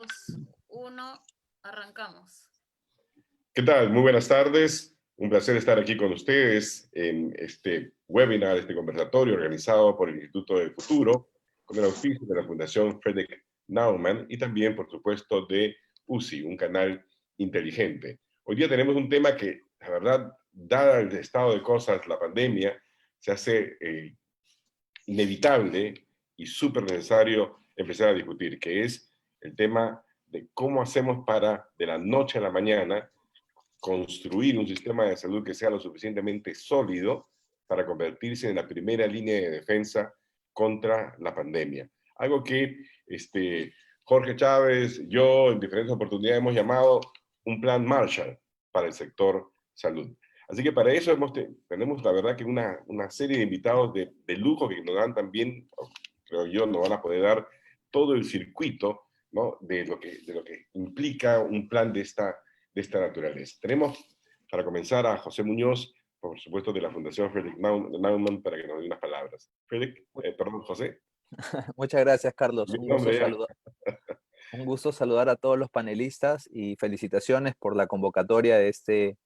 2, 1, arrancamos. ¿Qué tal? Muy buenas tardes. Un placer estar aquí con ustedes en este webinar, este conversatorio organizado por el Instituto del Futuro, con el auspicio de la Fundación Friedrich Naumann y también, por supuesto, de UCI, un canal inteligente. Hoy día tenemos un tema que, la verdad, dada el estado de cosas, la pandemia, se hace inevitable y súper necesario empezar a discutir, que es el tema de cómo hacemos para, de la noche a la mañana, construir un sistema de salud que sea lo suficientemente sólido para convertirse en la primera línea de defensa contra la pandemia. Algo que Jorge Chávez, yo en diferentes oportunidades hemos llamado un plan Marshall para el sector salud. Así que para eso tenemos la verdad que una serie de invitados de lujo que nos dan también, creo yo, nos van a poder dar todo el circuito, ¿no? de lo que implica un plan de esta naturaleza. Tenemos, para comenzar, a José Muñoz, por supuesto, de la Fundación Friedrich Naumann, para que nos dé unas palabras. Perdón, José. Muchas gracias, Carlos. Mi nombre ya. Un gusto saludar a todos los panelistas y felicitaciones por la convocatoria de este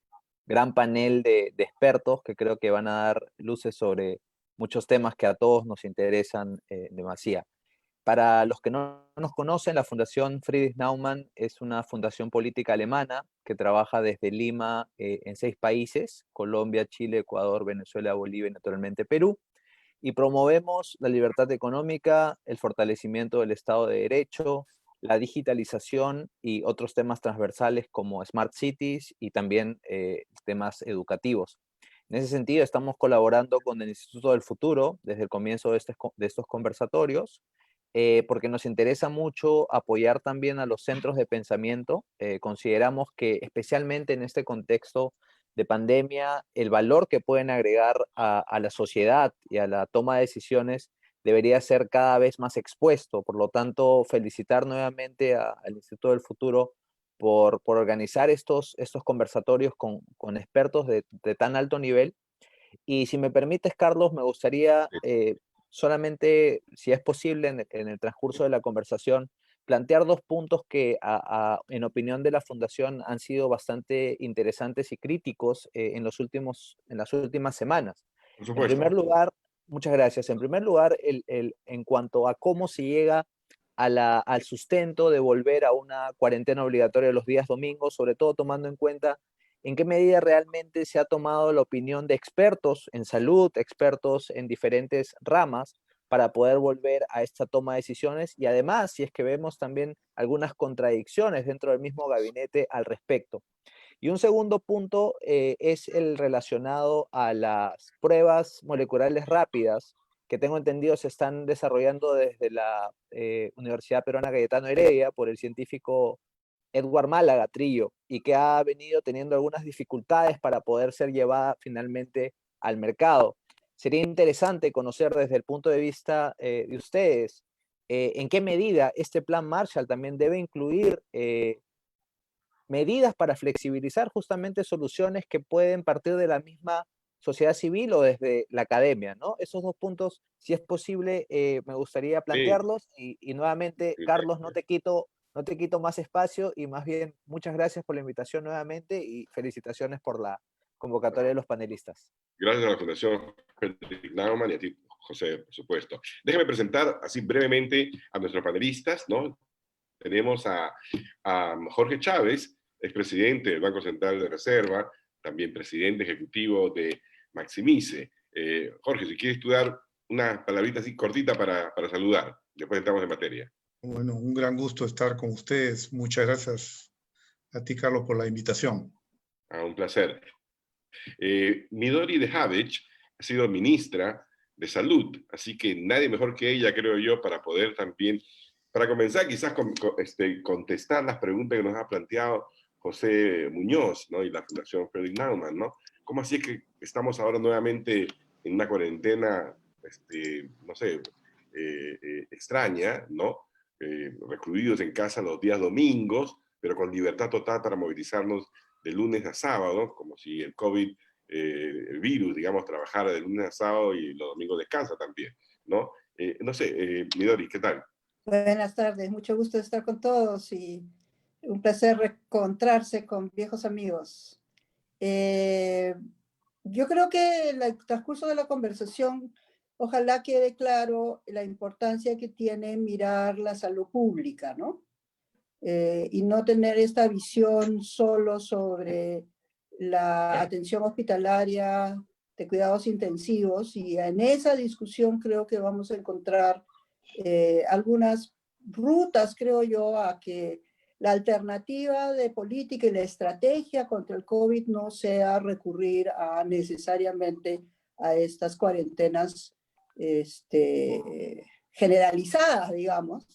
gran panel de expertos que creo que van a dar luces sobre muchos temas que a todos nos interesan demasiado. Para los que no nos conocen, la Fundación Friedrich Naumann es una fundación política alemana que trabaja desde Lima en 6 países: Colombia, Chile, Ecuador, Venezuela, Bolivia y naturalmente Perú. Y promovemos la libertad económica, el fortalecimiento del Estado de Derecho, la digitalización y otros temas transversales como Smart Cities y también temas educativos. En ese sentido, estamos colaborando con el Instituto del Futuro desde el comienzo de estos conversatorios, porque nos interesa mucho apoyar también a los centros de pensamiento. Consideramos que especialmente en este contexto de pandemia, el valor que pueden agregar a la sociedad y a la toma de decisiones debería ser cada vez más expuesto. Por lo tanto, felicitar nuevamente al Instituto del Futuro por organizar estos conversatorios con expertos de tan alto nivel. Y si me permites, Carlos, me gustaría solamente, si es posible, en el transcurso de la conversación, plantear 2 puntos que, en opinión de la Fundación, han sido bastante interesantes y críticos en las últimas semanas. Por En primer supuesto. lugar, muchas gracias. En primer lugar, en cuanto a cómo se llega al sustento de volver a una cuarentena obligatoria los días domingos, sobre todo tomando en cuenta en qué medida realmente se ha tomado la opinión de expertos en salud, expertos en diferentes ramas, para poder volver a esta toma de decisiones, y además si es que vemos también algunas contradicciones dentro del mismo gabinete al respecto. Y un segundo punto es el relacionado a las pruebas moleculares rápidas que tengo entendido se están desarrollando desde la Universidad Peruana Cayetano Heredia por el científico Edward Málaga Trillo, y que ha venido teniendo algunas dificultades para poder ser llevada finalmente al mercado. Sería interesante conocer desde el punto de vista de ustedes en qué medida este plan Marshall también debe incluir medidas para flexibilizar justamente soluciones que pueden partir de la misma sociedad civil o desde la academia, ¿no? Esos 2 puntos, si es posible, me gustaría Sí. plantearlos y nuevamente, Carlos, no te quito más espacio, y más bien muchas gracias por la invitación nuevamente y felicitaciones por la convocatoria de los panelistas. Gracias a la Fundación Friedrich Naumann y a ti, José, por supuesto. Déjame presentar así brevemente a nuestros panelistas, ¿no? Tenemos a Jorge Chávez, expresidente del Banco Central de Reserva, también presidente ejecutivo de Maximice. Jorge, si quieres tú dar una palabrita así cortita para saludar, después entramos en materia. Bueno, un gran gusto estar con ustedes. Muchas gracias a ti, Carlos, por la invitación. Un placer. Midori de Havich ha sido ministra de Salud, así que nadie mejor que ella, creo yo, para poder también, para comenzar quizás contestar las preguntas que nos ha planteado José Muñoz, ¿no? Y la Fundación Friedrich Naumann, ¿no? ¿Cómo así es que estamos ahora nuevamente en una cuarentena, no sé, extraña, ¿no? Recluidos en casa los días domingos, pero con libertad total para movilizarnos de lunes a sábado, como si el COVID, el virus, digamos, trabajara de lunes a sábado y los domingos descansa también, ¿no? No sé, Midori, ¿qué tal? Buenas tardes, mucho gusto de estar con todos y un placer reencontrarse con viejos amigos. Yo creo que en el transcurso de la conversación, ojalá quede claro la importancia que tiene mirar la salud pública, ¿no? Y no tener esta visión solo sobre la atención hospitalaria de cuidados intensivos, y en esa discusión creo que vamos a encontrar algunas rutas, creo yo, a que la alternativa de política y la estrategia contra el COVID no sea recurrir a necesariamente a estas cuarentenas generalizadas, digamos,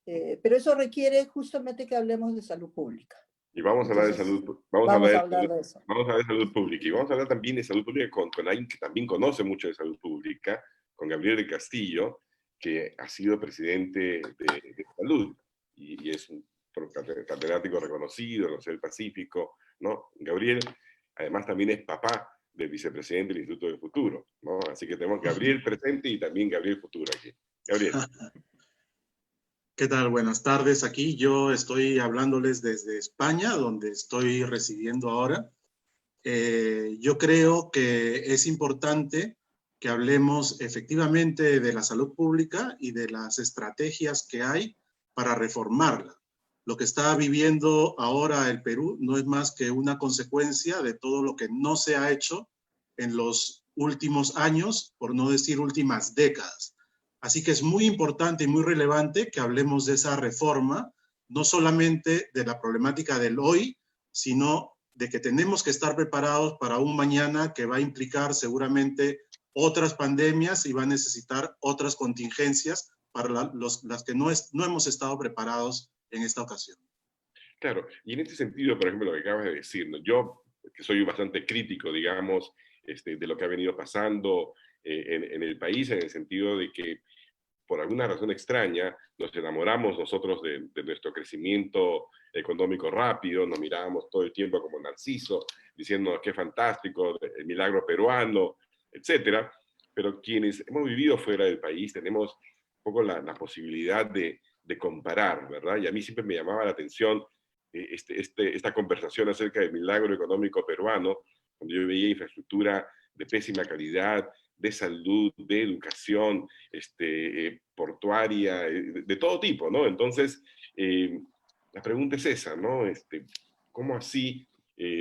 pero eso requiere justamente que hablemos de salud pública. Y vamos a hablar de Entonces, salud, vamos a hablar de eso. vamos a hablar de salud pública. Y vamos a hablar también de salud pública con alguien que también conoce mucho de salud pública, con Gabriel del Castillo, que ha sido presidente de salud y es un catedrático reconocido en el Pacífico, ¿no? Gabriel, además, también es papá del vicepresidente del Instituto del Futuro, ¿no? Así que tenemos Gabriel presente y también Gabriel futuro aquí. Gabriel. ¿Qué tal? Buenas tardes. Aquí yo estoy hablándoles desde España, donde estoy residiendo ahora. Yo creo que es importante que hablemos efectivamente de la salud pública y de las estrategias que hay para reformarla. Lo que está viviendo ahora el Perú no es más que una consecuencia de todo lo que no se ha hecho en los últimos años, por no decir últimas décadas. Así que es muy importante y muy relevante que hablemos de esa reforma, no solamente de la problemática del hoy, sino de que tenemos que estar preparados para un mañana que va a implicar seguramente otras pandemias y va a necesitar otras contingencias para las que no hemos estado preparados en esta ocasión. Claro, y en este sentido, por ejemplo, lo que acabas de decir, ¿no? Yo, que soy bastante crítico, digamos, de lo que ha venido pasando en el país, en el sentido de que por alguna razón extraña nos enamoramos nosotros de nuestro crecimiento económico rápido, nos mirábamos todo el tiempo como Narciso, diciendo qué fantástico, el milagro peruano, etcétera. Pero quienes hemos vivido fuera del país tenemos un poco la posibilidad de comparar, ¿verdad? Y a mí siempre me llamaba la atención esta conversación acerca del milagro económico peruano, cuando yo veía infraestructura de pésima calidad, de salud, de educación, portuaria, de todo tipo, ¿no? Entonces, la pregunta es esa, ¿no? ¿Cómo así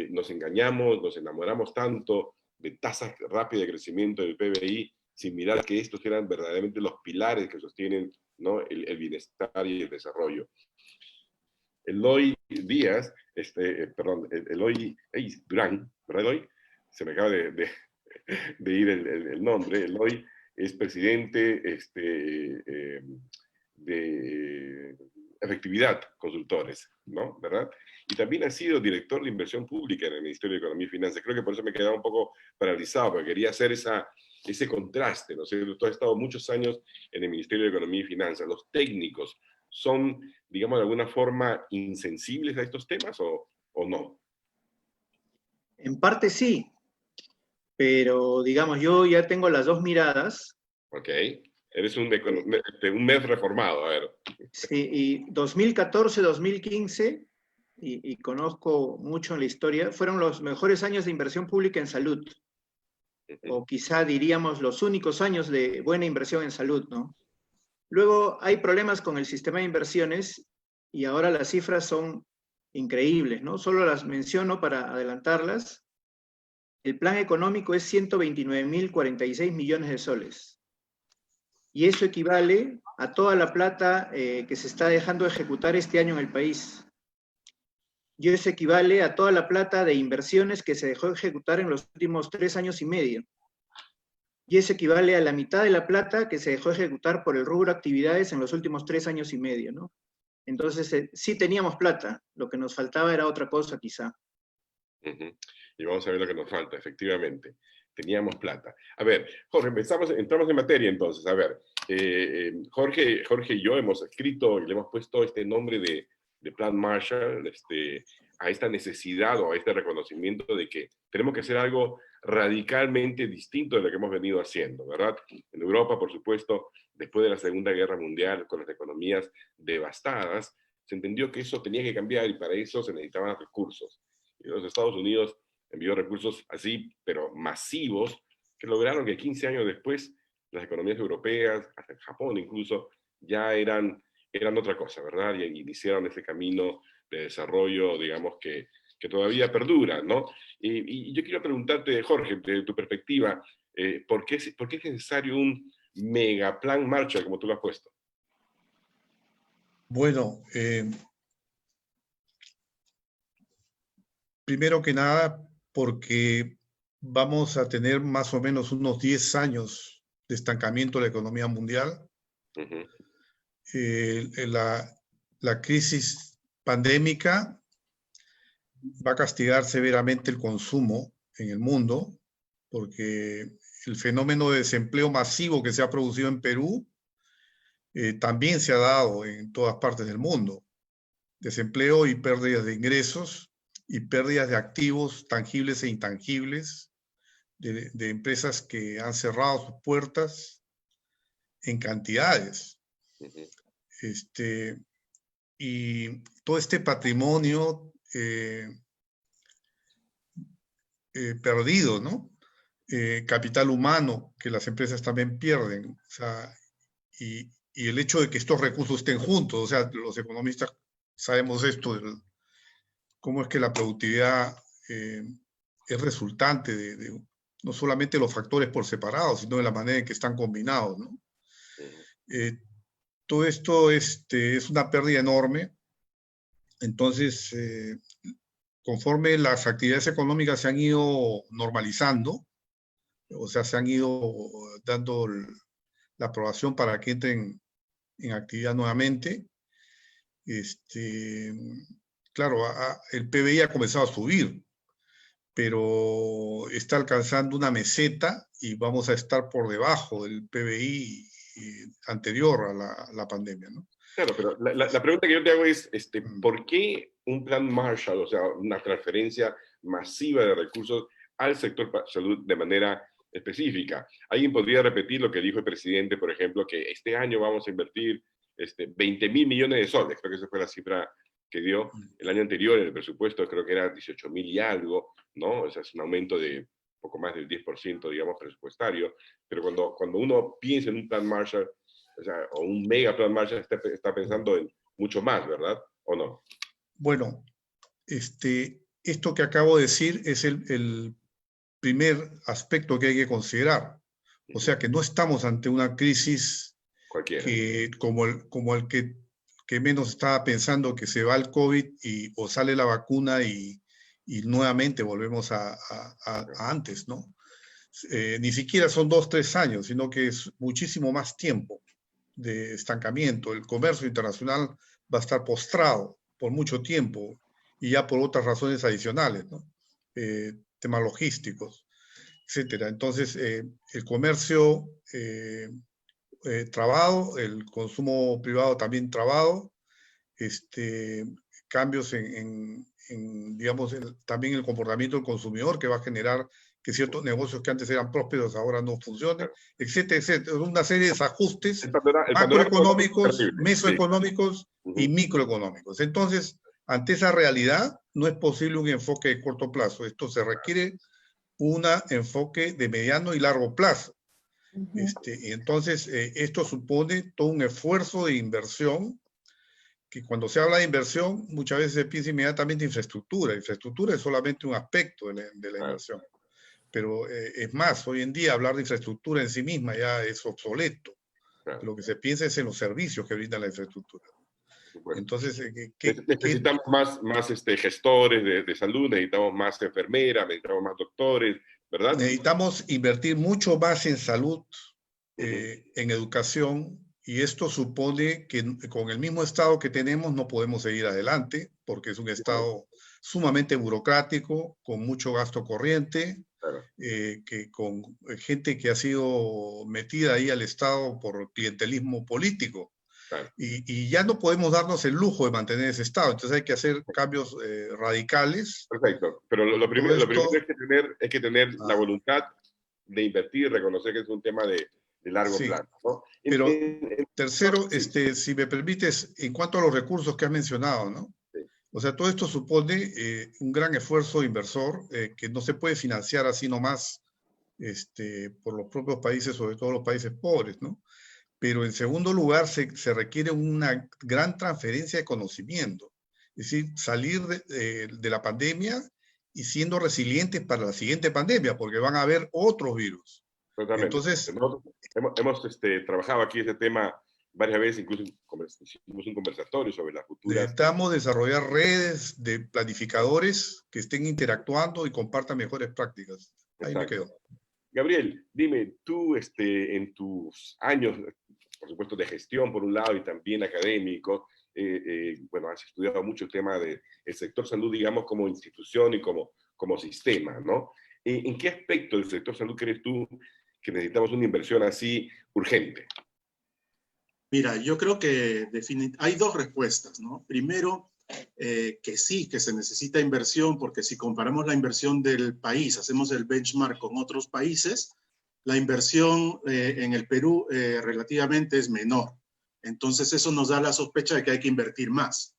nos engañamos, nos enamoramos tanto de tasas rápidas de crecimiento del PBI, sin mirar que estos eran verdaderamente los pilares que sostienen, ¿no?, el bienestar y el desarrollo? Eloy Díaz, Eloy Durán, ¿verdad, Eloy? Se me acaba de ir el nombre. Eloy es presidente de Efectividad Consultores, ¿no? ¿Verdad? Y también ha sido director de inversión pública en el Ministerio de Economía y Finanzas. Creo que por eso me he quedado un poco paralizado, porque quería hacer ese contraste, ¿no? O sea, tú has estado muchos años en el Ministerio de Economía y Finanzas. Los técnicos son, digamos, de alguna forma insensibles a estos temas o no. En parte sí, pero digamos, yo ya tengo las dos miradas. Ok, eres un mes reformado, a ver. Sí, y 2014, 2015, y conozco mucho en la historia, fueron los mejores años de inversión pública en salud. O quizá diríamos los únicos años de buena inversión en salud, ¿no? Luego hay problemas con el sistema de inversiones y ahora las cifras son increíbles, ¿no? Solo las menciono para adelantarlas. El plan económico es 129.046 millones de soles. Y eso equivale a toda la plata que se está dejando de ejecutar este año en el país. Y eso equivale a toda la plata de inversiones que se dejó de ejecutar en los últimos 3 años y medio. Y eso equivale a la mitad de la plata que se dejó de ejecutar por el rubro actividades en los últimos 3 años y medio, ¿no? Entonces, sí teníamos plata, lo que nos faltaba era otra cosa quizá. Y vamos a ver lo que nos falta, efectivamente. Teníamos plata. A ver, Jorge, entramos en materia entonces. A ver, Jorge y yo hemos escrito y le hemos puesto este nombre de Plan Marshall a esta necesidad o a este reconocimiento de que tenemos que hacer algo radicalmente distinto de lo que hemos venido haciendo, ¿verdad? En Europa, por supuesto, después de la Segunda Guerra Mundial, con las economías devastadas, se entendió que eso tenía que cambiar y para eso se necesitaban recursos. Y los Estados Unidos envió recursos así, pero masivos, que lograron que 15 años después las economías europeas, hasta en Japón incluso, ya eran otra cosa, ¿verdad? Y iniciaron ese camino de desarrollo, digamos, que todavía perdura, ¿no? Y yo quiero preguntarte, Jorge, de tu perspectiva, ¿por qué es necesario un megaplan Marshall, como tú lo has puesto? Bueno, primero que nada, porque vamos a tener más o menos unos 10 años de estancamiento de la economía mundial. Uh-huh. La crisis pandémica va a castigar severamente el consumo en el mundo, porque el fenómeno de desempleo masivo que se ha producido en Perú también se ha dado en todas partes del mundo. Desempleo y pérdidas de ingresos y pérdidas de activos tangibles e intangibles de empresas que han cerrado sus puertas en cantidades. Uh-huh. Y todo este patrimonio perdido, ¿no? Capital humano que las empresas también pierden. O sea, y el hecho de que estos recursos estén juntos, o sea, los economistas sabemos esto, cómo es que la productividad es resultante de no solamente los factores por separado, sino de la manera en que están combinados, ¿no? Todo esto es una pérdida enorme. Entonces, conforme las actividades económicas se han ido normalizando, o sea, se han ido dando la aprobación para que entren en actividad nuevamente, claro, el PBI ha comenzado a subir, pero está alcanzando una meseta y vamos a estar por debajo del PBI anterior a la pandemia, ¿no? Claro, pero la pregunta que yo te hago es, ¿por qué un plan Marshall, o sea, una transferencia masiva de recursos al sector salud de manera específica? Alguien podría repetir lo que dijo el presidente, por ejemplo, que este año vamos a invertir 20.000 millones de soles, creo que esa fue la cifra que dio el año anterior en el presupuesto, creo que era 18.000 y algo, ¿no? O sea, es un aumento de poco más del 10%, digamos, presupuestario, pero cuando uno piensa en un plan Marshall, o sea, o un mega plan Marshall, está pensando en mucho más, ¿verdad? ¿O no? Bueno, esto que acabo de decir es el primer aspecto que hay que considerar. O sea, que no estamos ante una crisis cualquiera, que, como el que menos estaba pensando que se va el COVID o sale la vacuna y nuevamente volvemos a antes, ¿no? Ni siquiera son 2, 3 años, sino que es muchísimo más tiempo de estancamiento. El comercio internacional va a estar postrado por mucho tiempo y ya por otras razones adicionales, ¿no? Temas logísticos, etcétera. Entonces, el comercio trabado, el consumo privado también trabado, cambios digamos, también el comportamiento del consumidor que va a generar que ciertos negocios que antes eran prósperos ahora no funcionen, etcétera, etcétera. Una serie de desajustes macroeconómicos, mesoeconómicos y microeconómicos. Entonces, ante esa realidad, no es posible un enfoque de corto plazo. Esto se requiere un enfoque de mediano y largo plazo. Entonces, esto supone todo un esfuerzo de inversión, que cuando se habla de inversión, muchas veces se piensa inmediatamente en infraestructura. Infraestructura es solamente un aspecto de la inversión. Pero es más, hoy en día hablar de infraestructura en sí misma ya es obsoleto. Lo que se piensa es en los servicios que brinda la infraestructura. Entonces, necesitamos más gestores de salud, necesitamos más enfermeras, necesitamos más doctores, ¿verdad? Necesitamos invertir mucho más en salud, en educación, y esto supone que con el mismo Estado que tenemos no podemos seguir adelante, porque es un Estado sumamente burocrático, con mucho gasto corriente, que con gente que ha sido metida ahí al Estado por clientelismo político. Y ya no podemos darnos el lujo de mantener ese Estado, entonces hay que hacer cambios radicales. Perfecto, pero lo primero es que tener la voluntad de invertir, reconocer que es un tema de de largo Sí. plazo, ¿no? Pero tercero, si me permites, en cuanto a los recursos que has mencionado, ¿no? Sí. O sea, todo esto supone un gran esfuerzo inversor que no se puede financiar así nomás por los propios países, sobre todo los países pobres, ¿no? Pero en segundo lugar, se requiere una gran transferencia de conocimiento. Es decir, salir de la pandemia y siendo resilientes para la siguiente pandemia, porque van a haber otros virus. Totalmente. Entonces, nosotros hemos trabajado aquí ese tema varias veces, incluso hicimos un conversatorio sobre las futuras. necesitamos desarrollar redes de planificadores que estén interactuando y compartan mejores prácticas. Ahí me quedo. Gabriel, dime, tú en tus años, por supuesto, de gestión por un lado y también académico, bueno, has estudiado mucho el tema del sector salud, digamos, como institución y como sistema, ¿no? ¿En qué aspecto del sector salud crees tú que necesitamos una inversión así urgente? Mira, yo creo que hay dos respuestas, ¿no? Primero, que sí, que se necesita inversión, porque si comparamos la inversión del país, hacemos el benchmark con otros países, la inversión en el Perú relativamente es menor. Entonces eso nos da la sospecha de que hay que invertir más.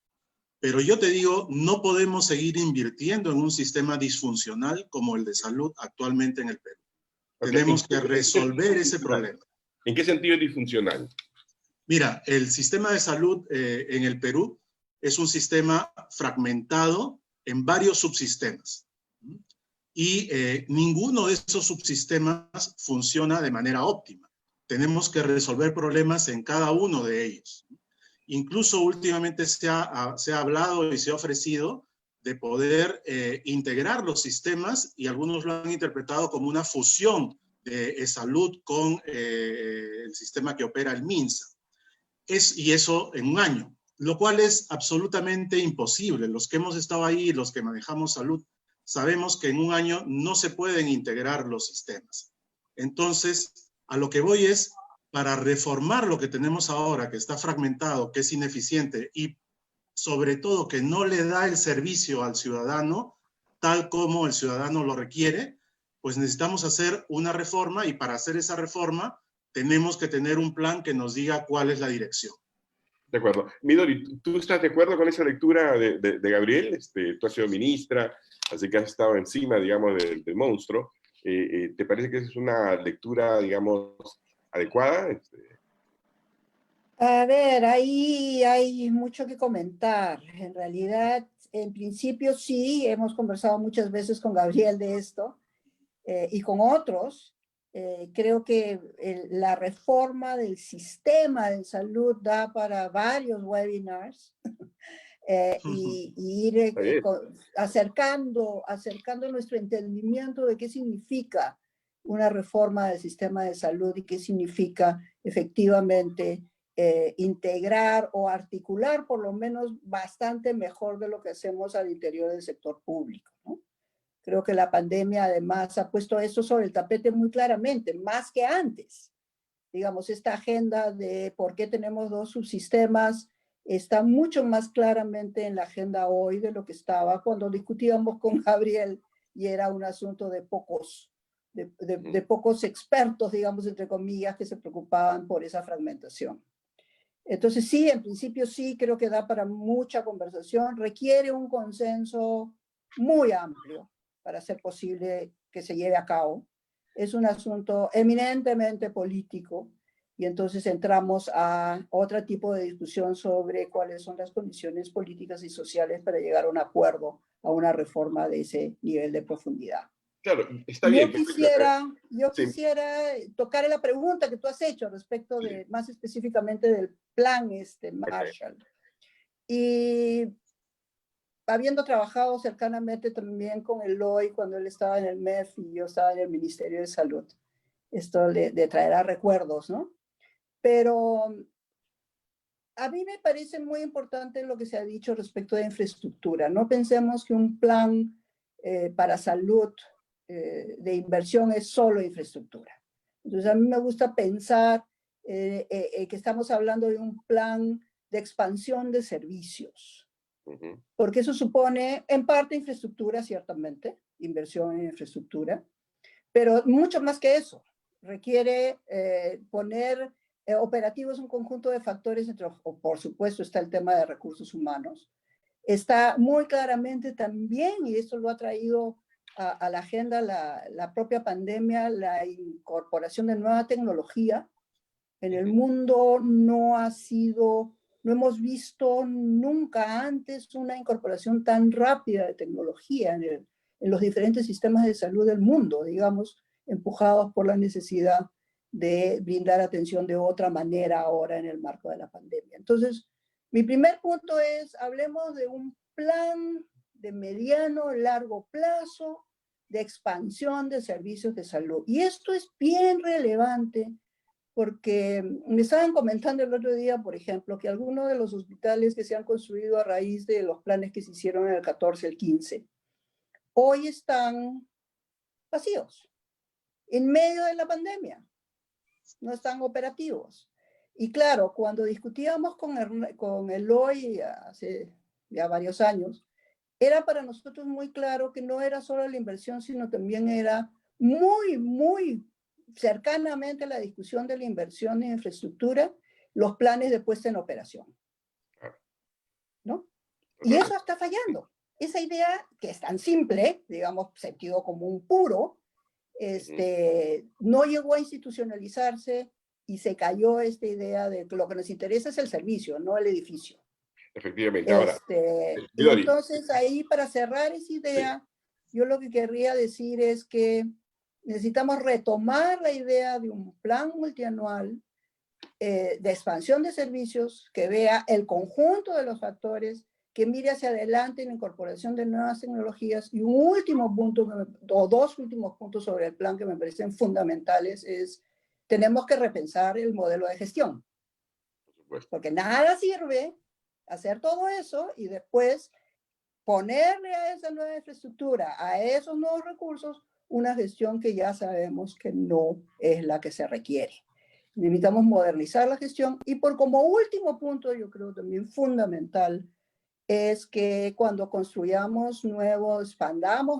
Pero yo te digo, no podemos seguir invirtiendo en un sistema disfuncional como el de salud actualmente en el Perú. Tenemos que resolver ese problema. ¿En qué sentido es disfuncional? Mira, el sistema de salud en el Perú es un sistema fragmentado en varios subsistemas. Y ninguno de esos subsistemas funciona de manera óptima. Tenemos que resolver problemas en cada uno de ellos. Incluso últimamente se ha hablado y se ha ofrecido de poder integrar los sistemas, y algunos lo han interpretado como una fusión de salud con el sistema que opera el MINSA. Y eso en un año, lo cual es absolutamente imposible. Los que hemos estado ahí, los que manejamos salud, sabemos que en un año no se pueden integrar los sistemas. Entonces, a lo que voy es, para reformar lo que tenemos ahora, que está fragmentado, que es ineficiente y sobre todo que no le da el servicio al ciudadano tal como el ciudadano lo requiere, pues necesitamos hacer una reforma, y para hacer esa reforma tenemos que tener un plan que nos diga cuál es la dirección. De acuerdo. Midori, ¿tú estás de acuerdo con esa lectura de Gabriel? Tú has sido ministra, así que has estado encima, digamos, del monstruo. ¿Te parece que esa es una lectura, digamos, adecuada? A ver, ahí hay mucho que comentar. En realidad, en principio sí, hemos conversado muchas veces con Gabriel de esto y con otros. Creo que la reforma del sistema de salud da para varios webinars y ir acercando nuestro entendimiento de qué significa una reforma del sistema de salud y qué significa efectivamente integrar o articular por lo menos bastante mejor de lo que hacemos al interior del sector público, ¿no? Creo que la pandemia además ha puesto eso sobre el tapete muy claramente, más que antes. Digamos, esta agenda de por qué tenemos dos subsistemas está mucho más claramente en la agenda hoy de lo que estaba cuando discutíamos con Gabriel y era un asunto de pocos expertos, digamos, entre comillas, que se preocupaban por esa fragmentación. Entonces sí, en principio sí, creo que da para mucha conversación, requiere un consenso muy amplio para hacer posible que se lleve a cabo. Es un asunto eminentemente político y entonces entramos a otro tipo de discusión sobre cuáles son las condiciones políticas y sociales para llegar a un acuerdo, a una reforma de ese nivel de profundidad. Claro, está bien. Yo quisiera tocar la pregunta que tú has hecho respecto de, más específicamente del plan Marshall. Y habiendo trabajado cercanamente también con Eloy cuando él estaba en el MEF y yo estaba en el Ministerio de Salud, esto le traerá recuerdos, ¿no? Pero a mí me parece muy importante lo que se ha dicho respecto de infraestructura. No pensemos que un plan para salud de inversión es solo infraestructura. Entonces a mí me gusta pensar que estamos hablando de un plan de expansión de servicios, porque eso supone en parte infraestructura, ciertamente, inversión en infraestructura, pero mucho más que eso. requiere poner operativos un conjunto de factores, por supuesto está el tema de recursos humanos. Está muy claramente también, y esto lo ha traído a la agenda la propia pandemia, la incorporación de nueva tecnología. En el mundo no hemos visto nunca antes una incorporación tan rápida de tecnología en los diferentes sistemas de salud del mundo, digamos, empujados por la necesidad de brindar atención de otra manera ahora en el marco de la pandemia. Entonces, mi primer punto es, hablemos de un plan de mediano, largo plazo de expansión de servicios de salud. Y esto es bien relevante porque me estaban comentando el otro día, por ejemplo, que algunos de los hospitales que se han construido a raíz de los planes que se hicieron en el 14, el 15, hoy están vacíos, en medio de la pandemia, no están operativos. Y claro, cuando discutíamos con Eloy hace ya varios años, era para nosotros muy claro que no era solo la inversión, sino también era muy cercanamente la discusión de la inversión en infraestructura, los planes de puesta en operación, ¿no? Y eso está fallando. Esa idea, que es tan simple, digamos, sentido común puro, no llegó a institucionalizarse y se cayó esta idea de que lo que nos interesa es el servicio, no el edificio. Efectivamente. Ahora, y entonces ahí, para cerrar esa idea, yo lo que querría decir es que necesitamos retomar la idea de un plan multianual de expansión de servicios que vea el conjunto de los factores, que mire hacia adelante en la incorporación de nuevas tecnologías. Y un último punto, o dos últimos puntos sobre el plan que me parecen fundamentales, es tenemos que repensar el modelo de gestión. Porque nada sirve hacer todo eso y después ponerle a esa nueva infraestructura, a esos nuevos recursos, una gestión que ya sabemos que no es la que se requiere. Necesitamos modernizar la gestión y como último punto, yo creo también fundamental, es que cuando expandamos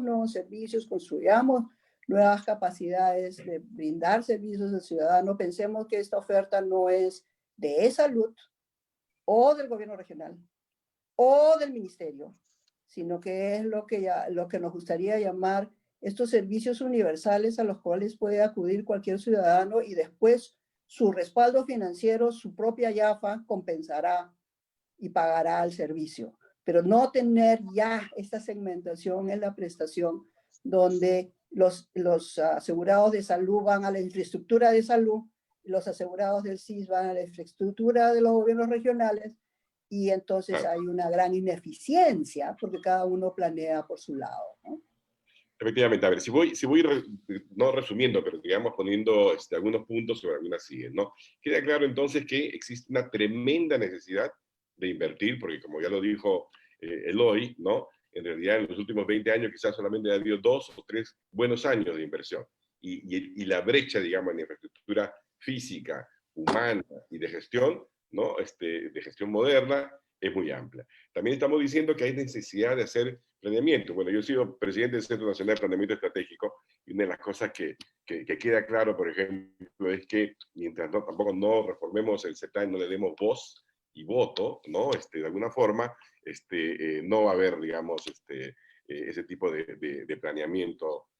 nuevos servicios, construyamos nuevas capacidades de brindar servicios al ciudadano, pensemos que esta oferta no es de salud o del gobierno regional o del ministerio, sino que es lo que nos gustaría llamar estos servicios universales a los cuales puede acudir cualquier ciudadano y después su respaldo financiero, su propia YAFA compensará y pagará el servicio. Pero no tener ya esta segmentación en la prestación donde los asegurados de salud van a la infraestructura de salud, los asegurados del SIS van a la infraestructura de los gobiernos regionales y entonces hay una gran ineficiencia porque cada uno planea por su lado, ¿no? Efectivamente, a ver, si voy no resumiendo, pero digamos poniendo algunos puntos sobre algunas siguen, ¿no? Queda claro entonces que existe una tremenda necesidad de invertir, porque como ya lo dijo Eloy, ¿no? En realidad en los últimos 20 años quizás solamente ha habido 2 o 3 buenos años de inversión. Y la brecha, digamos, en infraestructura física, humana y de gestión, ¿no? De gestión moderna, es muy amplia. También estamos diciendo que hay necesidad de hacer planeamiento. Bueno, yo he sido presidente del Centro Nacional de Planeamiento Estratégico y una de las cosas que queda claro, por ejemplo, es que mientras tampoco no reformemos el CETAI, no le demos voz y voto, ¿no? De alguna forma, no va a haber, digamos, ese tipo de planeamiento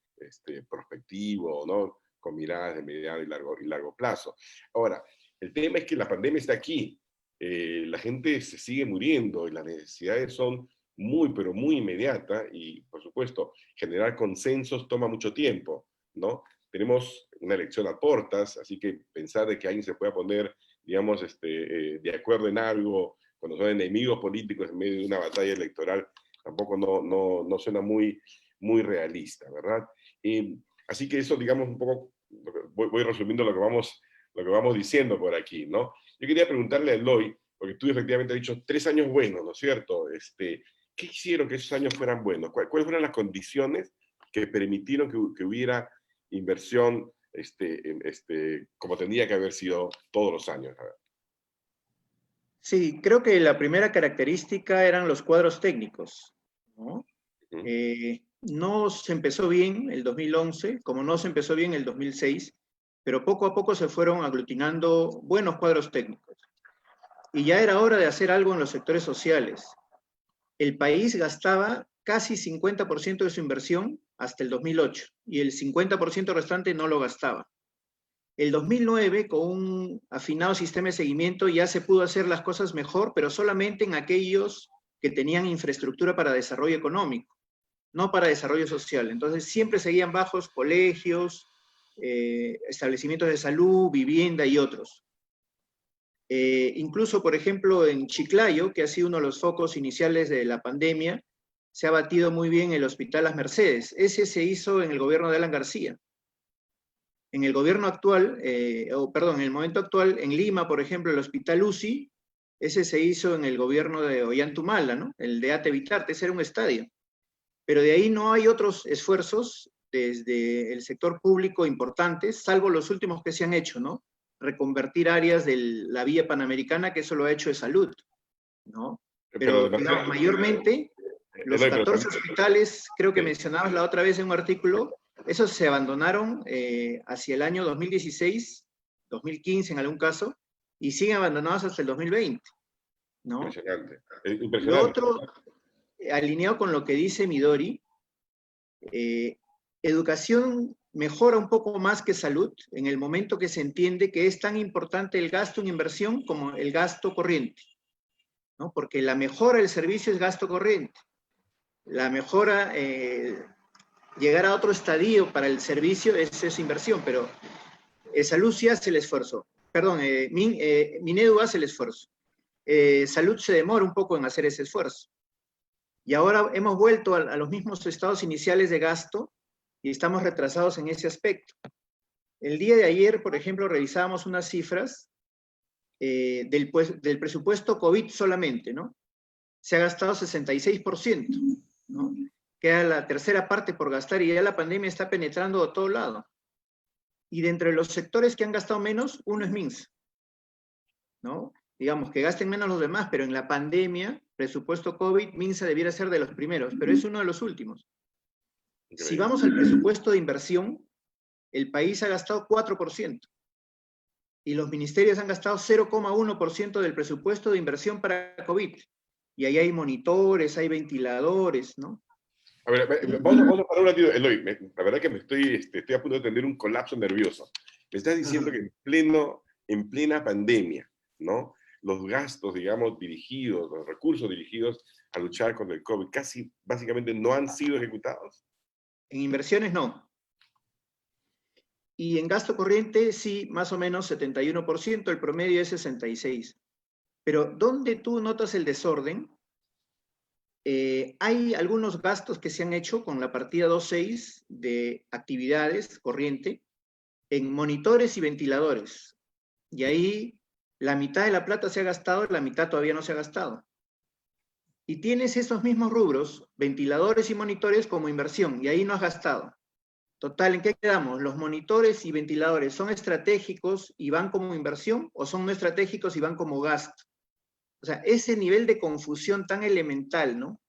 prospectivo, ¿no? Con miradas de mediano y largo plazo. Ahora, el tema es que la pandemia está aquí. La gente se sigue muriendo y las necesidades son muy, pero muy inmediatas y, por supuesto, generar consensos toma mucho tiempo, ¿no? Tenemos una elección a portas, así que pensar de que alguien se pueda poner, digamos, de acuerdo en algo cuando son enemigos políticos en medio de una batalla electoral tampoco no suena muy realista, ¿verdad? Así que eso, digamos, un poco, voy resumiendo lo que vamos diciendo por aquí, ¿no? Yo quería preguntarle a Eloy, porque tú efectivamente has dicho 3 años buenos, ¿no es cierto? ¿Qué hicieron que esos años fueran buenos? ¿Cuáles fueron las condiciones que permitieron que hubiera inversión como tendría que haber sido todos los años? A ver. Sí, creo que la primera característica eran los cuadros técnicos, ¿no? No se empezó bien el 2011, como no se empezó bien el 2006, pero poco a poco se fueron aglutinando buenos cuadros técnicos. Y ya era hora de hacer algo en los sectores sociales. El país gastaba casi 50% de su inversión hasta el 2008, y el 50% restante no lo gastaba. El 2009, con un afinado sistema de seguimiento, ya se pudo hacer las cosas mejor, pero solamente en aquellos que tenían infraestructura para desarrollo económico, no para desarrollo social. Entonces siempre seguían bajos colegios, establecimientos de salud, vivienda y otros. Incluso, por ejemplo, en Chiclayo, que ha sido uno de los focos iniciales de la pandemia, se ha batido muy bien el Hospital Las Mercedes. Ese se hizo en el gobierno de Alan García. En el gobierno actual, en el momento actual, en Lima, por ejemplo, el Hospital UCI, ese se hizo en el gobierno de Ollantumala, ¿no? El de Ate Vitarte, ese era un estadio. Pero de ahí no hay otros esfuerzos desde el sector público importantes, salvo los últimos que se han hecho, ¿no? Reconvertir áreas de la vía panamericana, que eso lo ha hecho de salud, ¿no? Pero digamos, mayormente, los 14 hospitales, creo que mencionabas la otra vez en un artículo, esos se abandonaron hacia el año 2016, 2015 en algún caso, y siguen abandonados hasta el 2020, ¿no? Impresionante. Impresionante. Lo otro, alineado con lo que dice Midori, educación mejora un poco más que salud en el momento que se entiende que es tan importante el gasto en inversión como el gasto corriente, ¿no? Porque la mejora del servicio es gasto corriente. La mejora, llegar a otro estadio para el servicio es inversión, pero salud sí hace el esfuerzo. Perdón, Minedu hace el esfuerzo. Salud se demora un poco en hacer ese esfuerzo. Y ahora hemos vuelto a los mismos estados iniciales de gasto y estamos retrasados en ese aspecto. El día de ayer, por ejemplo, revisábamos unas cifras del presupuesto COVID solamente, ¿no? Se ha gastado 66%, ¿no? Queda la tercera parte por gastar y ya la pandemia está penetrando a todo lado. Y de entre los sectores que han gastado menos, uno es MINSA, ¿no? Digamos, que gasten menos los demás, pero en la pandemia, presupuesto COVID, MINSA debiera ser de los primeros, pero es uno de los últimos. Si vamos al presupuesto de inversión, el país ha gastado 4%, y los ministerios han gastado 0,1% del presupuesto de inversión para COVID. Y ahí hay monitores, hay ventiladores, ¿no? A ver, vamos a parar un ratito, Eloy. La verdad que estoy a punto de tener un colapso nervioso. Me estás diciendo que en plena pandemia, ¿no? Los gastos, digamos, dirigidos, los recursos dirigidos a luchar contra el COVID, casi básicamente no han sido ejecutados. En inversiones no. Y en gasto corriente sí, más o menos 71%, el promedio es 66%. Pero ¿dónde tú notas el desorden? Hay algunos gastos que se han hecho con la partida 2.6 de actividades corriente en monitores y ventiladores. Y ahí la mitad de la plata se ha gastado, la mitad todavía no se ha gastado. Y tienes esos mismos rubros, ventiladores y monitores, como inversión, y ahí no has gastado. Total, ¿en qué quedamos? ¿Los monitores y ventiladores son estratégicos y van como inversión, o son no estratégicos y van como gasto? O sea, ese nivel de confusión tan elemental, ¿no?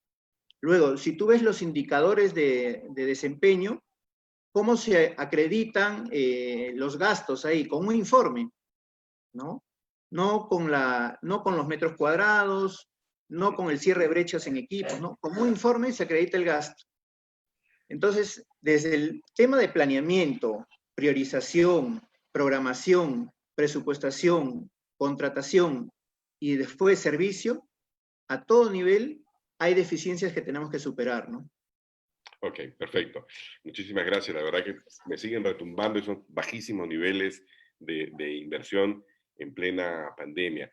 Luego, si tú ves los indicadores de desempeño, ¿cómo se acreditan los gastos ahí? Con un informe, ¿no? No con los metros cuadrados, no con el cierre de brechas en equipos, ¿no? Con un informe se acredita el gasto. Entonces, desde el tema de planeamiento, priorización, programación, presupuestación, contratación y después servicio, a todo nivel hay deficiencias que tenemos que superar, ¿no? Ok, perfecto. Muchísimas gracias. La verdad que me siguen retumbando esos bajísimos niveles de inversión en plena pandemia.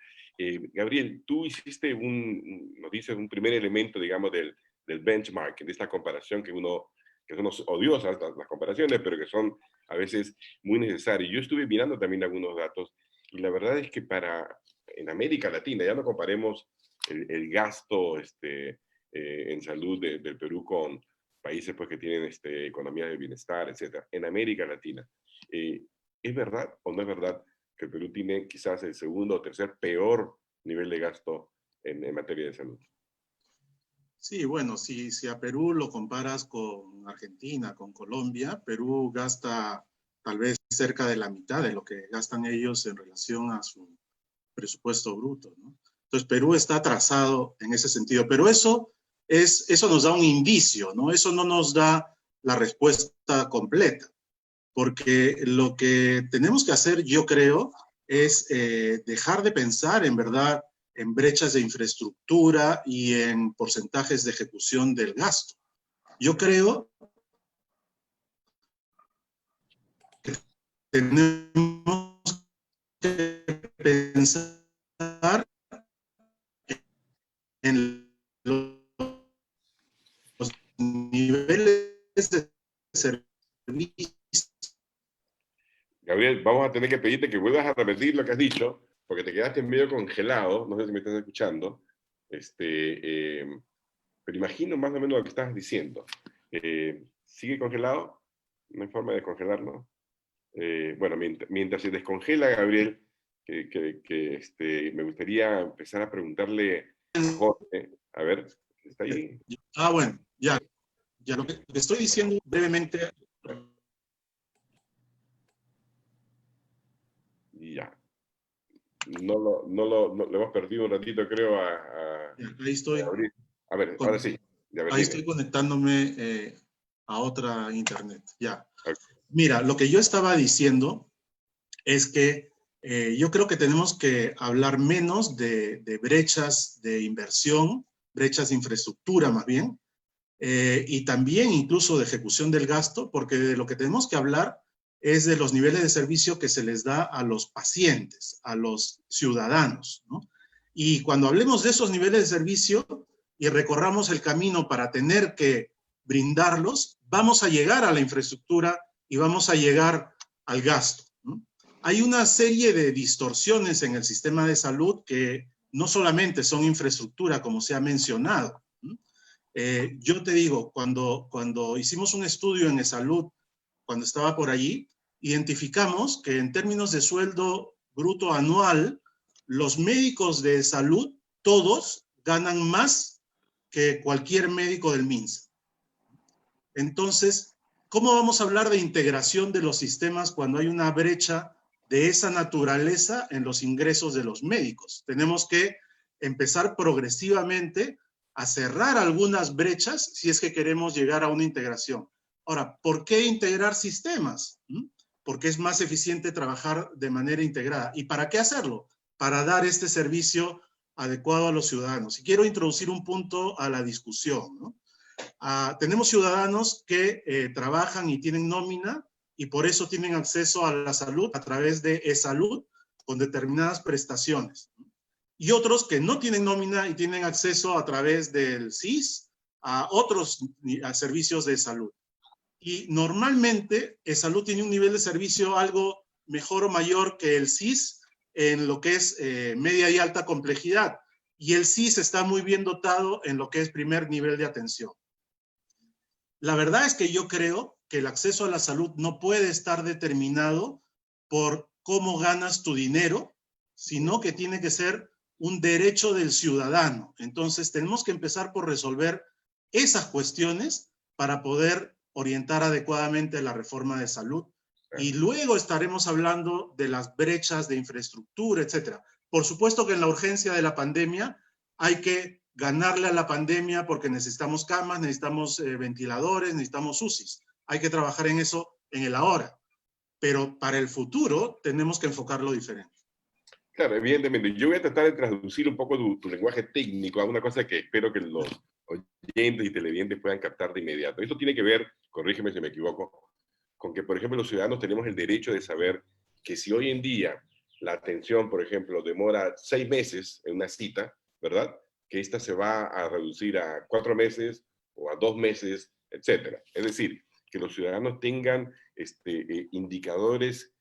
Gabriel, tú hiciste nos dices un primer elemento, digamos, del benchmark, de esta comparación que son odiosas las comparaciones, pero que son a veces muy necesarias. Yo estuve mirando también algunos datos y la verdad es que en América Latina, ya no comparemos el gasto en salud del Perú con países pues, que tienen economías de bienestar, etc. En América Latina, ¿es verdad o no es verdad que el Perú tiene quizás el segundo o tercer peor nivel de gasto en materia de salud? Sí, bueno, si a Perú lo comparas con Argentina, con Colombia, Perú gasta tal vez cerca de la mitad de lo que gastan ellos en relación a su presupuesto bruto, ¿no? Entonces, Perú está atrasado en ese sentido, pero eso nos da un indicio, ¿no? Eso no nos da la respuesta completa, porque lo que tenemos que hacer, yo creo, es dejar de pensar, en verdad, en brechas de infraestructura y en porcentajes de ejecución del gasto. Yo creo que tenemos que pensar en los niveles de servicio. Gabriel, vamos a tener que pedirte que vuelvas a repetir lo que has dicho, porque te quedaste medio congelado, no sé si me estás escuchando, pero imagino más o menos lo que estás diciendo. ¿Sigue congelado? ¿No hay forma de descongelarlo? Bueno, mientras se descongela, Gabriel, me gustaría empezar a preguntarle a Jorge, a ver, ¿está ahí? Bueno, ya lo que estoy diciendo brevemente. Ya. No lo hemos perdido un ratito, creo, Ahí estoy. A ver, ahora sí. Ahí estoy conectándome a otra internet. Ya. Okay. Mira, lo que yo estaba diciendo es que yo creo que tenemos que hablar menos de brechas de inversión, brechas de infraestructura más bien, y también incluso de ejecución del gasto, porque de lo que tenemos que hablar es de los niveles de servicio que se les da a los pacientes, a los ciudadanos, ¿no? Y cuando hablemos de esos niveles de servicio y recorramos el camino para tener que brindarlos, vamos a llegar a la infraestructura y vamos a llegar al gasto, ¿no? Hay una serie de distorsiones en el sistema de salud que no solamente son infraestructura, como se ha mencionado, ¿no? Yo te digo, cuando hicimos un estudio en salud, cuando estaba por allí, identificamos que en términos de sueldo bruto anual, los médicos de salud, todos ganan más que cualquier médico del MINSA. Entonces, ¿cómo vamos a hablar de integración de los sistemas cuando hay una brecha de esa naturaleza en los ingresos de los médicos? Tenemos que empezar progresivamente a cerrar algunas brechas si es que queremos llegar a una integración. Ahora, ¿por qué integrar sistemas? Porque es más eficiente trabajar de manera integrada. ¿Y para qué hacerlo? Para dar este servicio adecuado a los ciudadanos. Y quiero introducir un punto a la discusión, ¿no? Tenemos ciudadanos que trabajan y tienen nómina y por eso tienen acceso a la salud a través de e-salud con determinadas prestaciones. Y otros que no tienen nómina y tienen acceso a través del SIS a otros servicios de salud. Y normalmente e-salud tiene un nivel de servicio algo mejor o mayor que el SIS en lo que es media y alta complejidad. Y el SIS está muy bien dotado en lo que es primer nivel de atención. La verdad es que yo creo que el acceso a la salud no puede estar determinado por cómo ganas tu dinero, sino que tiene que ser un derecho del ciudadano. Entonces tenemos que empezar por resolver esas cuestiones para poder orientar adecuadamente la reforma de salud. Y luego estaremos hablando de las brechas de infraestructura, etcétera. Por supuesto que en la urgencia de la pandemia hay que ganarle a la pandemia porque necesitamos camas, necesitamos ventiladores, necesitamos UCIs. Hay que trabajar en eso en el ahora. Pero para el futuro tenemos que enfocarlo diferente. Claro, evidentemente. Yo voy a tratar de traducir un poco tu lenguaje técnico a una cosa que espero que los oyentes y televidentes puedan captar de inmediato. Esto tiene que ver, corrígeme si me equivoco, con que, por ejemplo, los ciudadanos tenemos el derecho de saber que si hoy en día la atención, por ejemplo, demora 6 meses en una cita, ¿verdad? Que esta se va a reducir a 4 meses o a 2 meses, etcétera. Es decir, que los ciudadanos tengan indicadores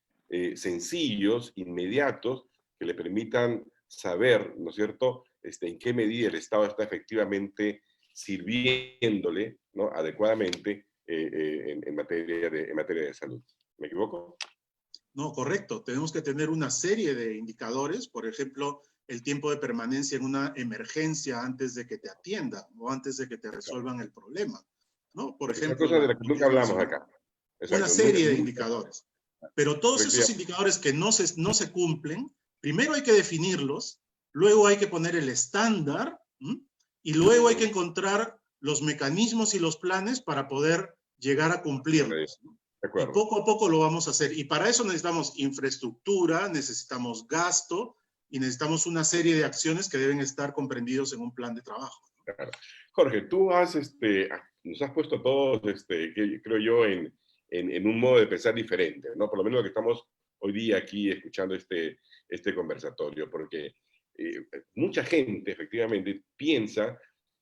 sencillos, inmediatos, que le permitan saber, ¿no es cierto?, en qué medida el Estado está efectivamente sirviéndole, ¿no?, adecuadamente en materia de salud. ¿Me equivoco? No, correcto. Tenemos que tener una serie de indicadores, por ejemplo, el tiempo de permanencia en una emergencia antes de que te atiendan o antes de que te resuelvan el problema, ¿no? Por ejemplo, una cosa de la que nunca hablamos acá. Exacto, una serie de indicadores. Pero todos esos indicadores que no se cumplen, primero hay que definirlos, luego hay que poner el estándar, y luego hay que encontrar los mecanismos y los planes para poder llegar a cumplirlos. Y poco a poco lo vamos a hacer. Y para eso necesitamos infraestructura, necesitamos gasto y necesitamos una serie de acciones que deben estar comprendidos en un plan de trabajo. Claro. Jorge, tú nos has puesto a todos, creo yo, en un modo de pensar diferente, ¿no? Por lo menos lo que estamos hoy día aquí escuchando este conversatorio, porque mucha gente efectivamente piensa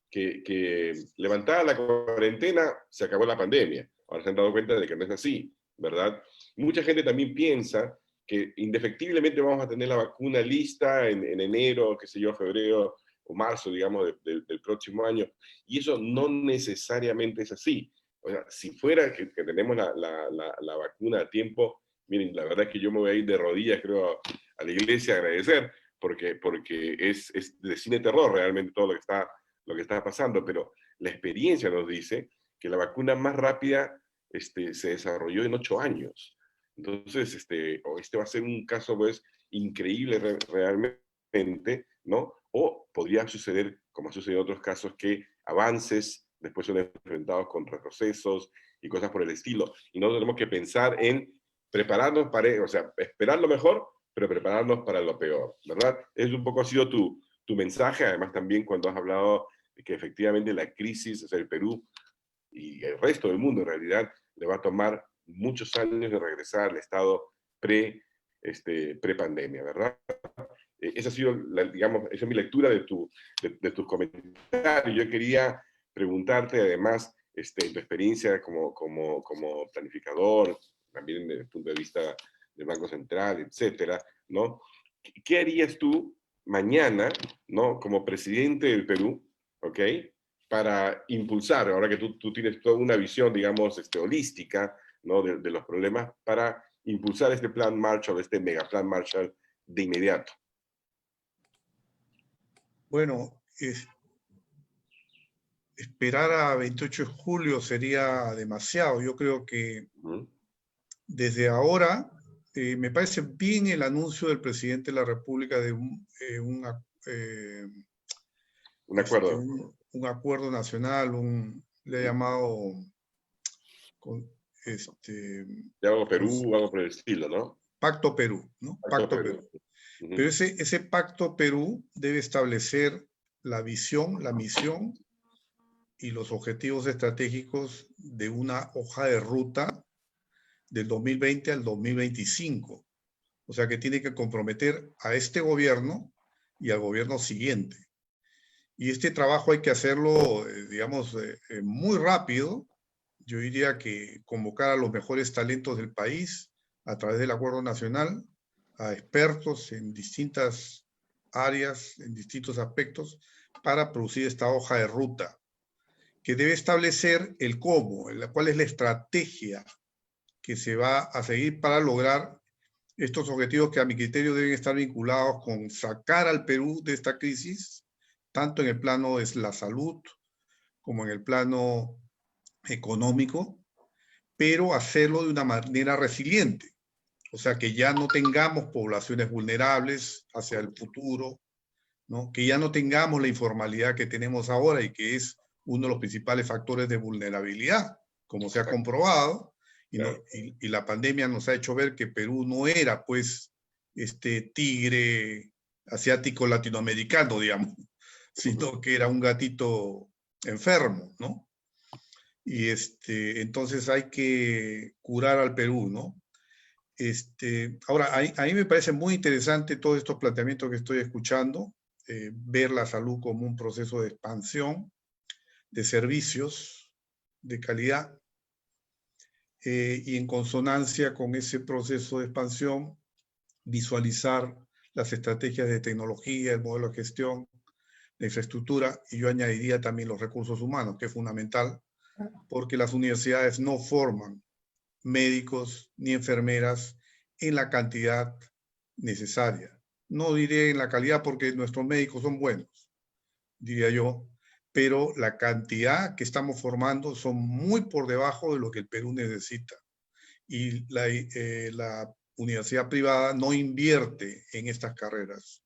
que levantada la cuarentena se acabó la pandemia. Ahora se han dado cuenta de que no es así, ¿verdad? Mucha gente también piensa que indefectiblemente vamos a tener la vacuna lista en enero, qué sé yo, febrero o marzo, digamos, del próximo año. Y eso no necesariamente es así. O sea, si fuera que tenemos la vacuna a tiempo, miren, la verdad es que yo me voy a ir de rodillas, creo, a la iglesia a agradecer, porque es de cine terror realmente todo lo que está pasando, pero la experiencia nos dice que la vacuna más rápida se desarrolló en 8 años. Entonces, este va a ser un caso, pues, increíble realmente, ¿no? O podría suceder, como ha sucedido en otros casos, que avances después son enfrentados con retrocesos y cosas por el estilo. Y no tenemos que pensar en prepararnos o sea, esperar lo mejor, pero prepararnos para lo peor, ¿verdad? Es un poco ha sido tu mensaje, además también cuando has hablado de que efectivamente la crisis, o sea, el Perú y el resto del mundo en realidad le va a tomar muchos años de regresar al estado pre-pandemia, ¿verdad? Esa ha sido, digamos, esa es mi lectura de tus comentarios. Yo quería preguntarte, además, tu experiencia como planificador, también desde el punto de vista del Banco Central, etcétera, ¿no? ¿Qué harías tú mañana, ¿no? Como presidente del Perú, ¿ok? Para impulsar, ahora que tú tienes toda una visión, digamos, holística, ¿no? de los problemas, para impulsar este plan Marshall, este megaplan Marshall de inmediato. Bueno, esperar a 28 de julio sería demasiado. Yo creo que desde ahora me parece bien el anuncio del presidente de la República de un acuerdo. Un acuerdo nacional, le ha llamado algo Perú, algo por el estilo, ¿no? Pacto Perú, ¿no? Pacto Perú. Pero ese Pacto Perú debe establecer la visión, la misión y los objetivos estratégicos de una hoja de ruta del 2020 al 2025. O sea que tiene que comprometer a este gobierno y al gobierno siguiente. Y este trabajo hay que hacerlo, digamos, muy rápido. Yo diría que convocar a los mejores talentos del país a través del Acuerdo Nacional, a expertos en distintas áreas, en distintos aspectos, para producir esta hoja de ruta, que debe establecer el cómo, cuál es la estrategia que se va a seguir para lograr estos objetivos que a mi criterio deben estar vinculados con sacar al Perú de esta crisis, tanto en el plano de la salud como en el plano económico, pero hacerlo de una manera resiliente. O sea, que ya no tengamos poblaciones vulnerables hacia el futuro, ¿no? Que ya no tengamos la informalidad que tenemos ahora y que es uno de los principales factores de vulnerabilidad, como se ha comprobado, y la pandemia nos ha hecho ver que Perú no era, pues, este tigre asiático latinoamericano, digamos, sino que era un gatito enfermo, ¿no? Y entonces hay que curar al Perú, ¿no? Ahora, a mí me parece muy interesante todos estos planteamientos que estoy escuchando, ver la salud como un proceso de expansión, de servicios, de calidad, y en consonancia con ese proceso de expansión, visualizar las estrategias de tecnología, el modelo de gestión, la infraestructura, y yo añadiría también los recursos humanos, que es fundamental, porque las universidades no forman médicos ni enfermeras en la cantidad necesaria. No diré en la calidad porque nuestros médicos son buenos, diría yo, pero la cantidad que estamos formando son muy por debajo de lo que el Perú necesita. y la universidad privada no invierte en estas carreras.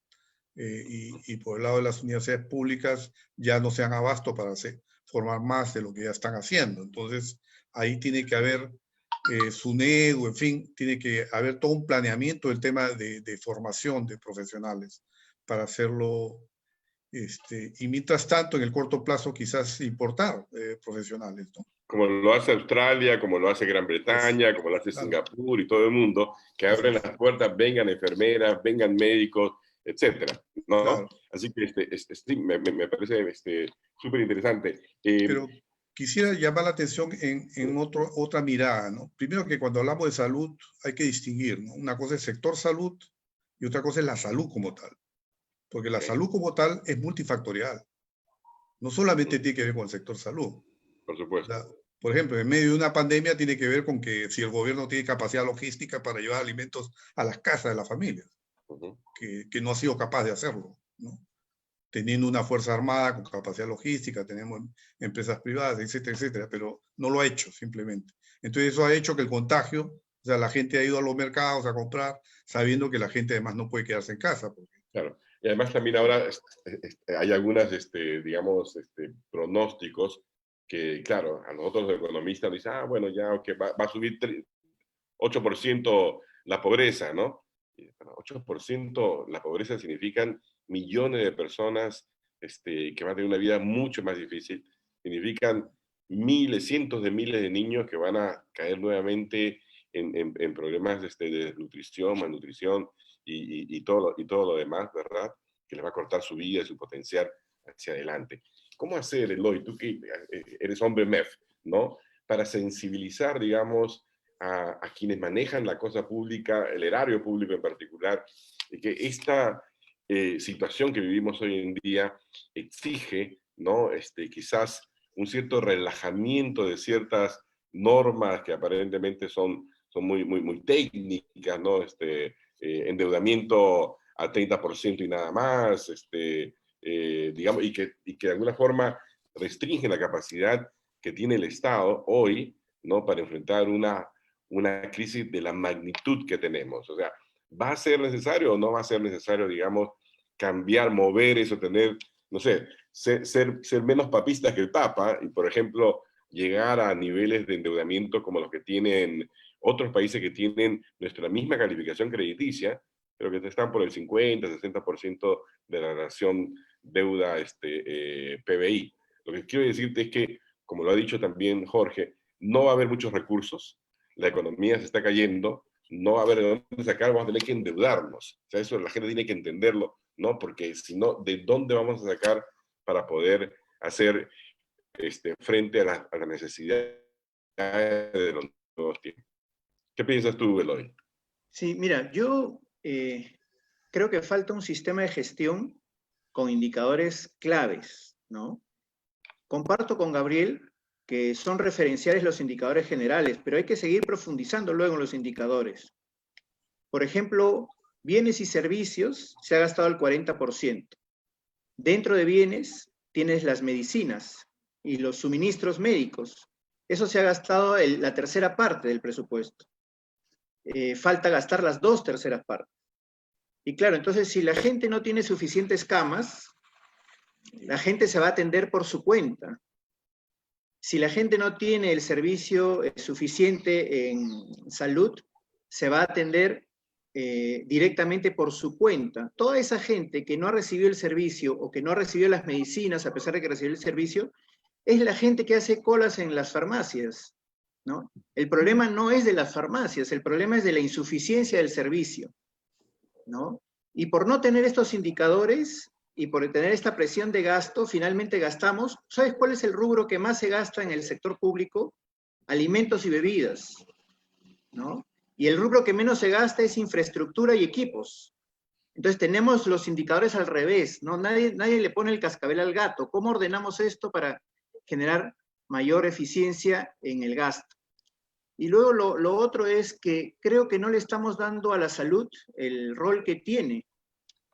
Y por el lado de las universidades públicas ya no se dan abasto para formar más de lo que ya están haciendo. Entonces, ahí tiene que haber SUNEDU, en fin, tiene que haber todo un planeamiento del tema de formación de profesionales para hacerlo. Y mientras tanto, en el corto plazo, quizás importar profesionales, ¿no? Como lo hace Australia, como lo hace Gran Bretaña, como lo hace Singapur y todo el mundo, que abren las puertas, vengan enfermeras, vengan médicos, etcétera, ¿no? Claro. Así que sí, me parece súper interesante. Pero quisiera llamar la atención en otra mirada, ¿no? Primero, que cuando hablamos de salud hay que distinguir, ¿no? Una cosa es sector salud y otra cosa es la salud como tal. Porque la salud como tal es multifactorial. No solamente tiene que ver con el sector salud. Por supuesto. Por ejemplo, en medio de una pandemia tiene que ver con que si el gobierno tiene capacidad logística para llevar alimentos a las casas de las familias, que no ha sido capaz de hacerlo, ¿no? Teniendo una fuerza armada con capacidad logística, tenemos empresas privadas, etcétera, etcétera, pero no lo ha hecho simplemente. Entonces eso ha hecho que el contagio, o sea, la gente ha ido a los mercados a comprar, sabiendo que la gente además no puede quedarse en casa. Claro. Y además también ahora hay algunas, digamos, pronósticos que, claro, a nosotros los economistas nos dicen, bueno, ya okay, va a subir 8% la pobreza, ¿no? 8% la pobreza significan millones de personas que van a tener una vida mucho más difícil, significan miles, cientos de miles de niños que van a caer nuevamente en problemas de desnutrición, malnutrición, y todo lo demás, ¿verdad? Que les va a cortar su vida y su potencial hacia adelante. ¿Cómo hacer, Eloy, tú que eres hombre MEF, ¿no? Para sensibilizar, digamos, a quienes manejan la cosa pública, el erario público en particular, y que esta situación que vivimos hoy en día exige, ¿no? Quizás un cierto relajamiento de ciertas normas que aparentemente son muy técnicas, ¿no? Endeudamiento al 30% y nada más, digamos, y que de alguna forma restringen la capacidad que tiene el Estado hoy, ¿no? Para enfrentar una crisis de la magnitud que tenemos. O sea, ¿va a ser necesario o no va a ser necesario, digamos, cambiar, mover eso, tener, no sé, ser menos papistas que el Papa y, por ejemplo, llegar a niveles de endeudamiento como los que tienen otros países que tienen nuestra misma calificación crediticia, pero que están por el 50, 60% de la nación deuda PBI? Lo que quiero decirte es que, como lo ha dicho también Jorge, no va a haber muchos recursos, la economía se está cayendo, no va a haber de dónde sacar, vamos a tener que endeudarnos. O sea, eso la gente tiene que entenderlo, ¿no? Porque si no, ¿de dónde vamos a sacar para poder hacer frente a la necesidad de los nuevos tiempos? ¿Qué piensas tú, Eloy? Sí, mira, yo creo que falta un sistema de gestión con indicadores claves, ¿no? Comparto con Gabriel que son referenciales los indicadores generales, pero hay que seguir profundizando luego en los indicadores. Por ejemplo, bienes y servicios se ha gastado el 40%. Dentro de bienes tienes las medicinas y los suministros médicos. Eso se ha gastado la tercera parte del presupuesto. Falta gastar las 2/3 partes. Y claro, entonces si la gente no tiene suficientes camas, la gente se va a atender por su cuenta. Si la gente no tiene el servicio suficiente en salud, se va a atender directamente por su cuenta. Toda esa gente que no ha recibido el servicio o que no ha recibido las medicinas a pesar de que recibió el servicio, es la gente que hace colas en las farmacias, ¿no? El problema no es de las farmacias, el problema es de la insuficiencia del servicio, ¿no? Y por no tener estos indicadores y por tener esta presión de gasto, finalmente gastamos. ¿Sabes cuál es el rubro que más se gasta en el sector público? Alimentos y bebidas, ¿no? Y el rubro que menos se gasta es infraestructura y equipos. Entonces tenemos los indicadores al revés, ¿no? Nadie le pone el cascabel al gato. ¿Cómo ordenamos esto para generar mayor eficiencia en el gasto? Y luego lo otro es que creo que no le estamos dando a la salud el rol que tiene.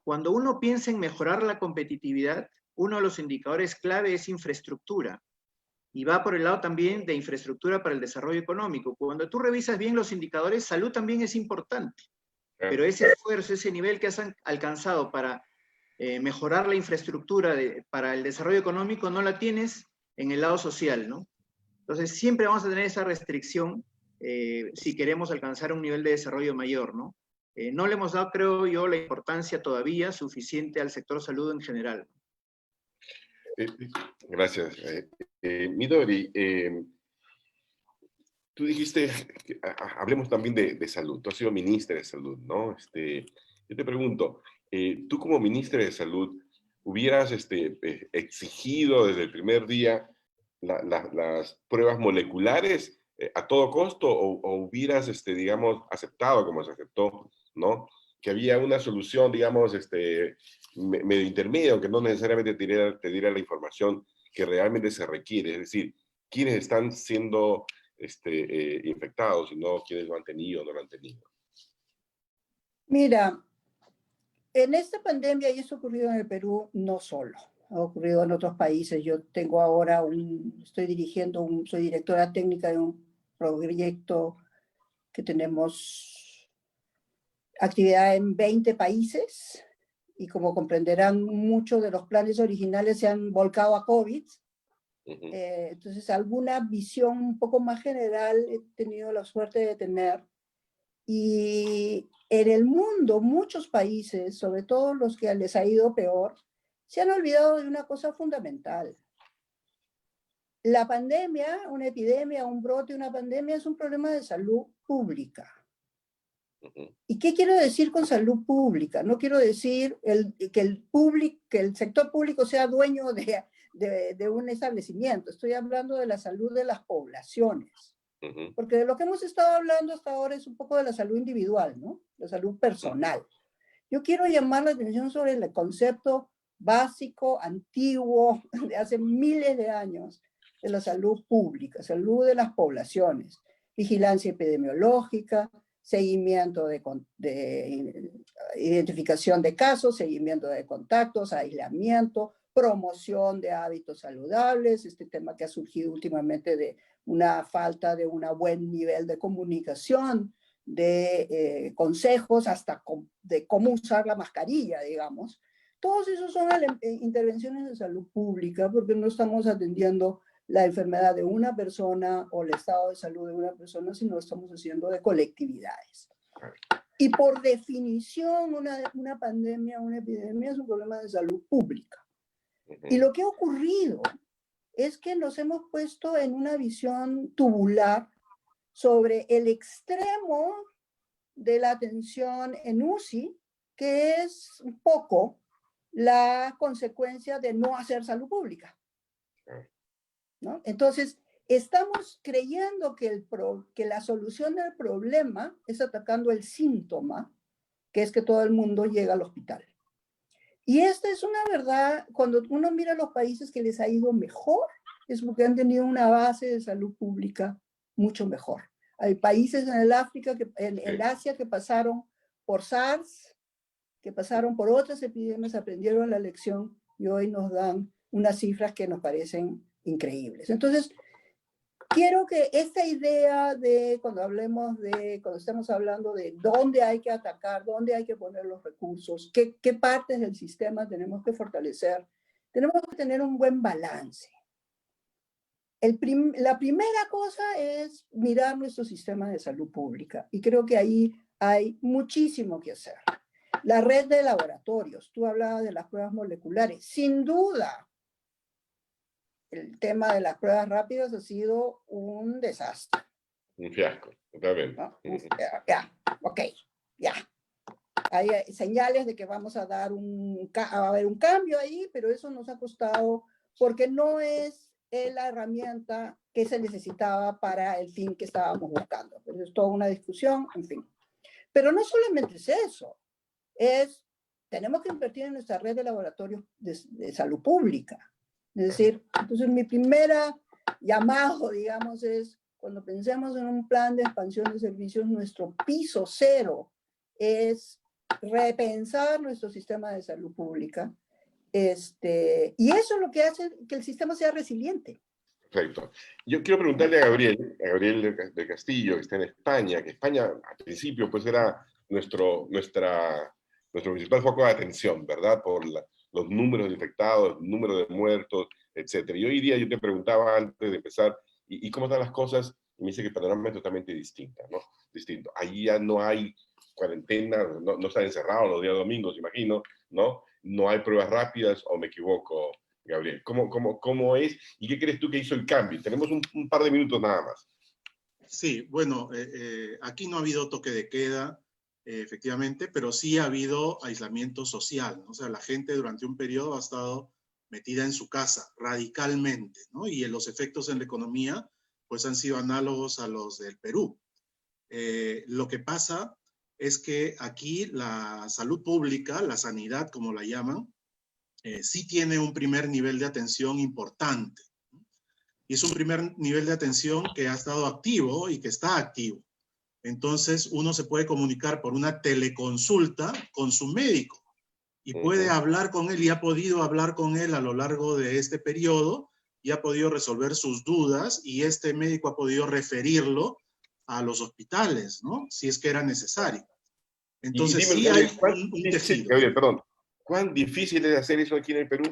Cuando uno piensa en mejorar la competitividad, uno de los indicadores clave es infraestructura. y va por el lado también de infraestructura para el desarrollo económico. Cuando tú revisas bien los indicadores, salud también es importante, pero ese esfuerzo, ese nivel que has alcanzado para mejorar la infraestructura para el desarrollo económico, no la tienes en el lado social, ¿no? Entonces siempre vamos a tener esa restricción si queremos alcanzar un nivel de desarrollo mayor, ¿no? No le hemos dado, creo yo, la importancia todavía suficiente al sector salud en general. Gracias. Midori, tú dijiste, hablemos también de salud. Tú has sido ministra de salud, ¿no? Yo te pregunto, tú como ministra de salud, ¿hubieras exigido desde el primer día las pruebas moleculares a todo costo o hubieras, digamos, aceptado, como se aceptó, ¿no? Que había una solución, digamos, medio intermedia, aunque no necesariamente te diera la información que realmente se requiere, es decir, quiénes están siendo infectados y no quiénes lo han tenido o no lo han tenido. Mira, en esta pandemia, y esto ha ocurrido en el Perú, no solo, ha ocurrido en otros países. Yo tengo ahora soy directora técnica de un proyecto que tenemos actividad en 20 países, y como comprenderán, muchos de los planes originales se han volcado a COVID. Entonces, alguna visión un poco más general he tenido la suerte de tener. Y en el mundo, muchos países, sobre todo los que les ha ido peor, se han olvidado de una cosa fundamental. La pandemia, una epidemia, un brote, una pandemia, es un problema de salud pública. ¿Y qué quiero decir con salud pública? No quiero decir que el sector público sea dueño de un establecimiento. Estoy hablando de la salud de las poblaciones. Porque de lo que hemos estado hablando hasta ahora es un poco de la salud individual, ¿no? La salud personal. Yo quiero llamar la atención sobre el concepto básico, antiguo, de hace miles de años, de la salud pública, salud de las poblaciones, vigilancia epidemiológica, seguimiento de identificación de casos, seguimiento de contactos, aislamiento, promoción de hábitos saludables, este tema que ha surgido últimamente de una falta de un buen nivel de comunicación, de consejos, hasta de cómo usar la mascarilla, digamos. Todos esos son intervenciones de salud pública, porque no estamos atendiendo la enfermedad de una persona o el estado de salud de una persona, sino estamos haciendo de colectividades. Y por definición, una pandemia, una epidemia es un problema de salud pública. Y lo que ha ocurrido es que nos hemos puesto en una visión tubular sobre el extremo de la atención en UCI, que es un poco la consecuencia de no hacer salud pública, ¿no? Entonces, estamos creyendo que la solución del problema es atacando el síntoma, que es que todo el mundo llega al hospital. Y esta es una verdad, cuando uno mira los países que les ha ido mejor, es porque han tenido una base de salud pública mucho mejor. Hay países en el Asia que pasaron por SARS, que pasaron por otras epidemias, aprendieron la lección y hoy nos dan unas cifras que nos parecen increíbles. Entonces, quiero que esta idea de cuando estamos hablando de dónde hay que atacar, dónde hay que poner los recursos, qué partes del sistema tenemos que fortalecer, tenemos que tener un buen balance. La primera cosa es mirar nuestro sistema de salud pública, y creo que ahí hay muchísimo que hacer. La red de laboratorios, tú hablabas de las pruebas moleculares, sin duda. El tema de las pruebas rápidas ha sido un desastre. Un fiasco, está bien. ¿No? Ya. Hay señales de que vamos a va a haber un cambio ahí, pero eso nos ha costado porque no es la herramienta que se necesitaba para el fin que estábamos buscando. Pues es toda una discusión, en fin. Pero no solamente es eso, tenemos que invertir en nuestra red de laboratorios de salud pública. Es decir, entonces mi primera llamado, digamos, es cuando pensemos en un plan de expansión de servicios, nuestro piso cero es repensar nuestro sistema de salud pública. Y eso es lo que hace que el sistema sea resiliente. Perfecto. Yo quiero preguntarle a Gabriel del Castillo, que está en España, que España al principio pues era nuestro principal foco de atención, ¿verdad? Por los números de infectados, el número de muertos, etcétera. Y hoy día yo te preguntaba antes de empezar, ¿y cómo están las cosas? Y me dice que el panorama es totalmente distinto, ¿no? Distinto. Allí ya no hay cuarentena, no están encerrados los días domingos, imagino, ¿no? No hay pruebas rápidas, o me equivoco, Gabriel. ¿Cómo es? ¿Y qué crees tú que hizo el cambio? Tenemos un par de minutos nada más. Sí, bueno, aquí no ha habido toque de queda, efectivamente, pero sí ha habido aislamiento social, ¿no? O sea, la gente durante un periodo ha estado metida en su casa radicalmente, ¿no? Y los efectos en la economía pues han sido análogos a los del Perú. Lo que pasa es que aquí la salud pública, la sanidad como la llaman, sí tiene un primer nivel de atención importante. Y es un primer nivel de atención que ha estado activo y que está activo. Entonces, uno se puede comunicar por una teleconsulta con su médico y puede hablar con él, y ha podido hablar con él a lo largo de este periodo, y ha podido resolver sus dudas, y este médico ha podido referirlo a los hospitales, ¿no? Si es que era necesario. Entonces, dime, sí Gabriel, hay un tejido. Gabriel, perdón. ¿Cuán difícil es hacer eso aquí en el Perú?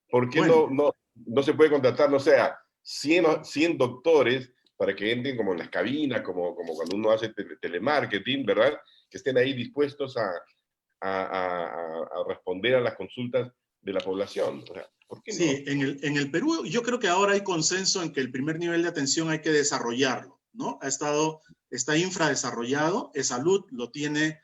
¿Por qué Bueno, no se puede contratar, no sé, a 100 doctores para que entren como en las cabinas, como cuando uno hace telemarketing, ¿verdad? Que estén ahí dispuestos a responder a las consultas de la población. O sea, ¿por qué sí, no? en el Perú yo creo que ahora hay consenso en que el primer nivel de atención hay que desarrollarlo, ¿no? Está infradesarrollado, salud lo tiene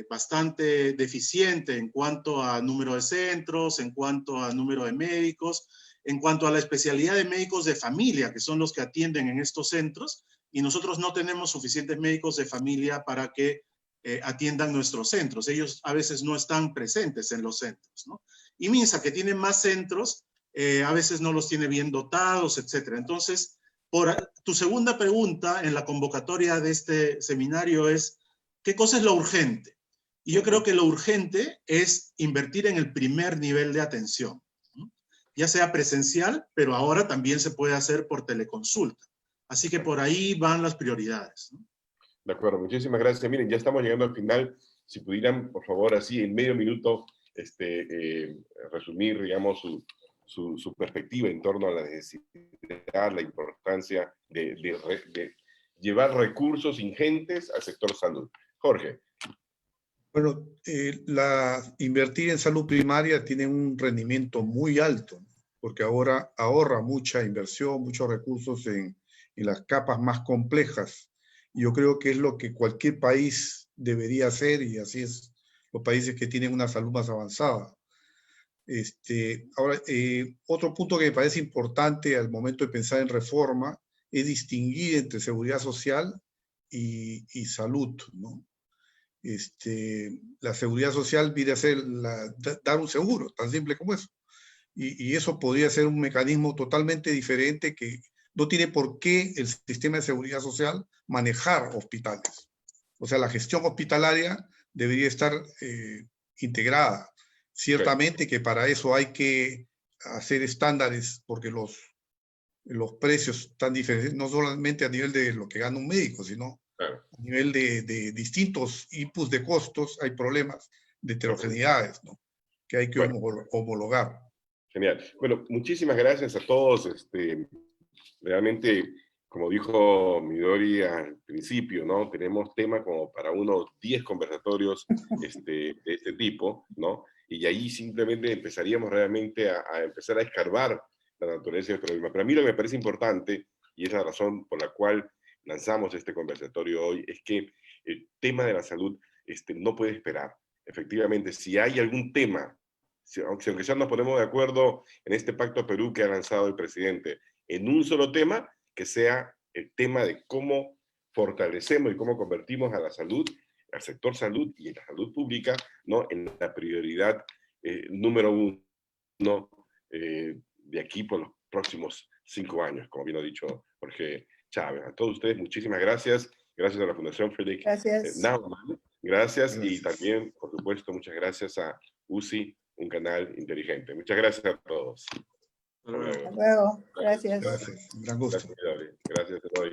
bastante deficiente en cuanto a número de centros, en cuanto a número de médicos, en cuanto a la especialidad de médicos de familia, que son los que atienden en estos centros, y nosotros no tenemos suficientes médicos de familia para que atiendan nuestros centros. Ellos a veces no están presentes en los centros, ¿no? Y MINSA, que tiene más centros, a veces no los tiene bien dotados, etcétera. Entonces, tu segunda pregunta en la convocatoria de este seminario es, ¿qué cosa es lo urgente? Y yo creo que lo urgente es invertir en el primer nivel de atención, ¿no? Ya sea presencial, pero ahora también se puede hacer por teleconsulta. Así que por ahí van las prioridades, ¿no? De acuerdo, muchísimas gracias. Miren, ya estamos llegando al final. Si pudieran, por favor, así en medio minuto, resumir, digamos, su perspectiva en torno a la necesidad, la importancia de llevar recursos ingentes al sector salud. Jorge. Bueno, invertir en salud primaria tiene un rendimiento muy alto, porque ahora ahorra mucha inversión, muchos recursos en las capas más complejas. Yo creo que es lo que cualquier país debería hacer, y así es los países que tienen una salud más avanzada. Ahora, otro punto que me parece importante al momento de pensar en reforma es distinguir entre seguridad social y salud, ¿no? La seguridad social viene a ser dar un seguro, tan simple como eso. Y eso podría ser un mecanismo totalmente diferente que no tiene por qué el sistema de seguridad social manejar hospitales. O sea, la gestión hospitalaria debería estar integrada. Ciertamente que para eso hay que hacer estándares, porque los precios están diferentes, no solamente a nivel de lo que gana un médico, sino a nivel de distintos inputs de costos. Hay problemas de heterogeneidades, ¿no?, que hay que homologar. Genial. Bueno, muchísimas gracias a todos. Realmente, como dijo Midori al principio, ¿no? Tenemos tema como para unos 10 conversatorios de este tipo, ¿no? Y ahí simplemente empezaríamos realmente a empezar a escarbar la naturaleza del problema. Pero a mí lo que me parece importante, y es la razón por la cual lanzamos este conversatorio hoy, es que el tema de la salud no puede esperar. Efectivamente, si hay algún tema, aunque ya nos ponemos de acuerdo en este Pacto Perú que ha lanzado el presidente, en un solo tema, que sea el tema de cómo fortalecemos y cómo convertimos a la salud, al sector salud y la salud pública, ¿no?, en la prioridad número uno de aquí por los próximos 5 años, como bien ha dicho Jorge Chávez. A todos ustedes, muchísimas gracias. Gracias a la Fundación Friedrich Naumann. Gracias. Y también, por supuesto, muchas gracias a UCI, un canal inteligente. Muchas gracias a todos. Hasta luego. Hasta luego. Gracias. Gracias. Un gran gusto. Gracias, Eloy. Gracias, Eloy.